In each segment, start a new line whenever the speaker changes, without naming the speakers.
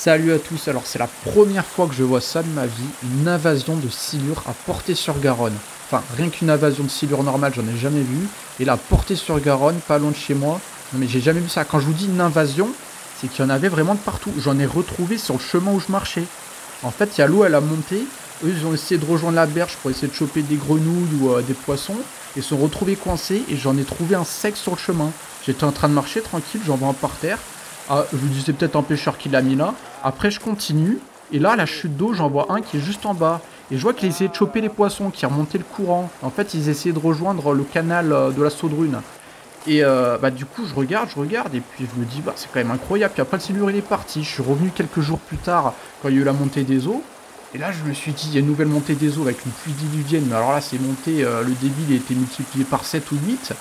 Salut à tous, alors c'est la première fois que je vois ça de ma vie, une invasion de silures à Portée-sur-Garonne. Enfin, rien qu'une invasion de silures normale, j'en ai jamais vu. Et là, Portée-sur-Garonne, pas loin de chez moi. Non mais j'ai jamais vu ça. Quand je vous dis une invasion, c'est qu'il y en avait vraiment de partout. J'en ai retrouvé sur le chemin où je marchais. En fait, il y a l'eau, elle a monté. Eux, ils ont essayé de rejoindre la berge pour essayer de choper des grenouilles ou des poissons. Ils se sont retrouvés coincés et j'en ai trouvé un sec sur le chemin. J'étais en train de marcher tranquille, j'en vois un par terre. Ah, je me disais peut-être un pêcheur qui l'a mis là. Après, je continue. Et là, la chute d'eau, j'en vois un qui est juste en bas. Et je vois qu'il essayait de choper les poissons, qui remontaient le courant. En fait, ils essayaient de rejoindre le canal de la Saudrune. Et du coup, je regarde. Et puis, je me dis, bah, c'est quand même incroyable. Puis après, le silure, il est parti. Je suis revenu quelques jours plus tard, quand il y a eu la montée des eaux. Et là, je me suis dit, il y a une nouvelle montée des eaux avec une pluie diluvienne. Mais alors là, c'est monté, le débit, il a été multiplié par 7 ou 8.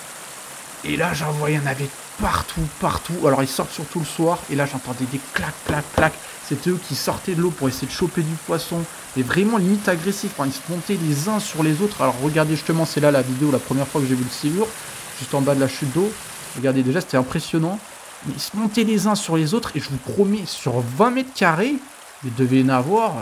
Et là, j'en voyais, il y en avait partout. Alors, ils sortent surtout le soir. Et là, j'entendais des clac. C'était eux qui sortaient de l'eau pour essayer de choper du poisson. Et vraiment limite agressif. Enfin, ils se montaient les uns sur les autres. Alors, regardez justement, c'est là la vidéo, la première fois que j'ai vu le silure. Juste en bas de la chute d'eau. Regardez déjà, c'était impressionnant. Mais ils se montaient les uns sur les autres. Et je vous promets, sur 20 mètres carrés, il devait y en avoir...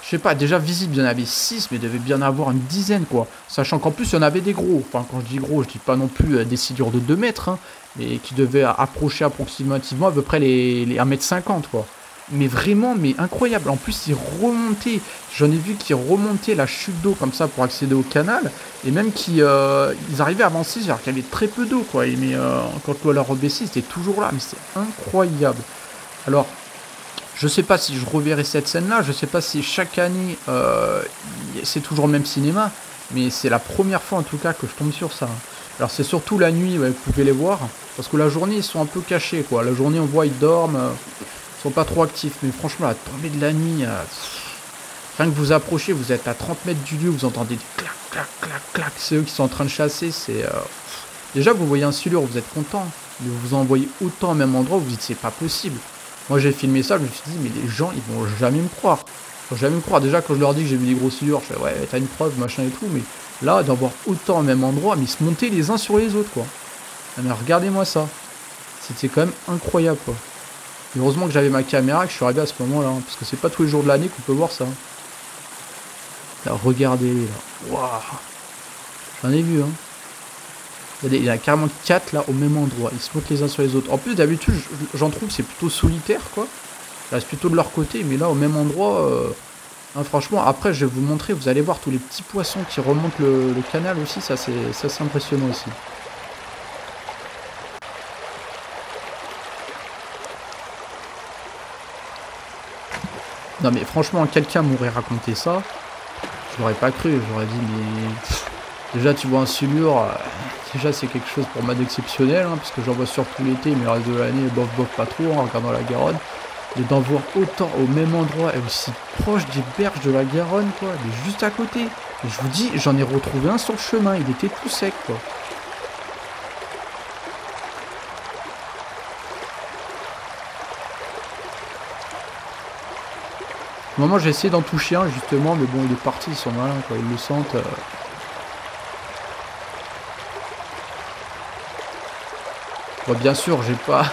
je sais pas, déjà visible, il y en avait 6, mais il devait bien avoir une dizaine, quoi. Sachant qu'en plus, il y en avait des gros. Enfin, quand je dis gros, je dis pas non plus des silures de 2 mètres, hein, mais qui devaient approcher approximativement à peu près les 1,50 m, quoi. Mais vraiment, mais incroyable. En plus, ils remontaient. J'en ai vu qui remontaient la chute d'eau comme ça pour accéder au canal. Et même ils arrivaient à avancer, alors qu'il y avait très peu d'eau, quoi. Mais quand l'eau leur rebaissait, c'était toujours là. Mais c'est incroyable. Alors... je sais pas si je reverrai cette scène-là, je sais pas si chaque année c'est toujours le même cinéma, mais c'est la première fois en tout cas que je tombe sur ça. Alors c'est surtout la nuit, ouais, vous pouvez les voir, parce que la journée ils sont un peu cachés, quoi. La journée on voit ils dorment, ils sont pas trop actifs, mais franchement la tombée de la nuit, rien que vous approchez, vous êtes à 30 mètres du lieu, vous entendez des clac, c'est eux qui sont en train de chasser, c'est... Déjà vous voyez un silure, vous êtes content, mais vous en voyez autant au même endroit, vous dites c'est pas possible. Moi j'ai filmé ça, je me suis dit mais les gens ils vont jamais me croire. Ils vont jamais me croire. Déjà quand je leur dis que j'ai vu des gros silures, je fais ouais t'as une preuve, machin et tout, mais là d'en voir autant au même endroit, mais ils se montaient les uns sur les autres, quoi. Ah, mais regardez-moi ça. C'était quand même incroyable, quoi. Et heureusement que j'avais ma caméra et que je suis arrivé à ce moment-là, hein, parce que c'est pas tous les jours de l'année qu'on peut voir ça. Là, regardez là. Waouh. J'en ai vu, hein. Il y en a carrément 4 là au même endroit. Ils se montent les uns sur les autres. En plus, d'habitude, j'en trouve c'est plutôt solitaire, quoi. Là, c'est plutôt de leur côté, mais là, au même endroit, hein, franchement, après, je vais vous montrer. Vous allez voir tous les petits poissons qui remontent le canal aussi. Ça, c'est impressionnant aussi. Non, mais franchement, quelqu'un m'aurait raconté ça. Je l'aurais pas cru. J'aurais dit, mais... déjà, tu vois un silure... déjà, c'est quelque chose pour moi d'exceptionnel, hein, parce que j'en vois surtout l'été, mais le reste de l'année, bof, pas trop, en regardant la Garonne. Et d'en voir autant au même endroit et aussi proche des berges de la Garonne, quoi, mais juste à côté. Et je vous dis, j'en ai retrouvé un sur le chemin, il était tout sec, quoi. Au moment, j'ai essayé d'en toucher un, justement, mais bon, il est parti, ils sont malins, quoi, ils le sentent. Bon, bien sûr, j'ai pas...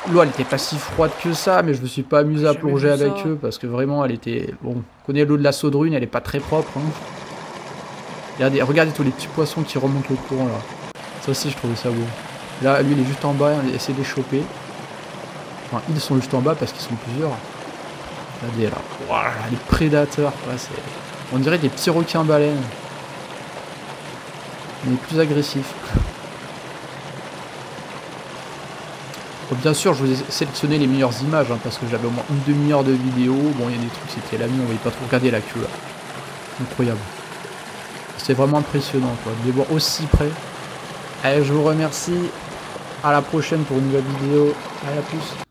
l'eau, elle était pas si froide que ça, mais je me suis pas amusé à plonger avec eux, parce que vraiment, elle était... bon, on connaît l'eau de la Saudrune, elle est pas très propre, hein. Regardez tous les petits poissons qui remontent le courant, là. Ça aussi, je trouvais ça beau. Là, lui, il est juste en bas, on essaie de les choper. Enfin, ils sont juste en bas, parce qu'ils sont plusieurs. Regardez, là. Voilà, les prédateurs, quoi, c'est... on dirait des petits requins-baleines. Mais plus agressifs. Bien sûr, je vous ai sélectionné les meilleures images, hein, parce que j'avais au moins une demi-heure de vidéo. Bon, il y a des trucs, c'était la nuit, on voyait pas trop regarder la queue, là. Incroyable. C'est vraiment impressionnant, quoi, de les voir aussi près. Allez, je vous remercie. À la prochaine pour une nouvelle vidéo. Allez, à plus.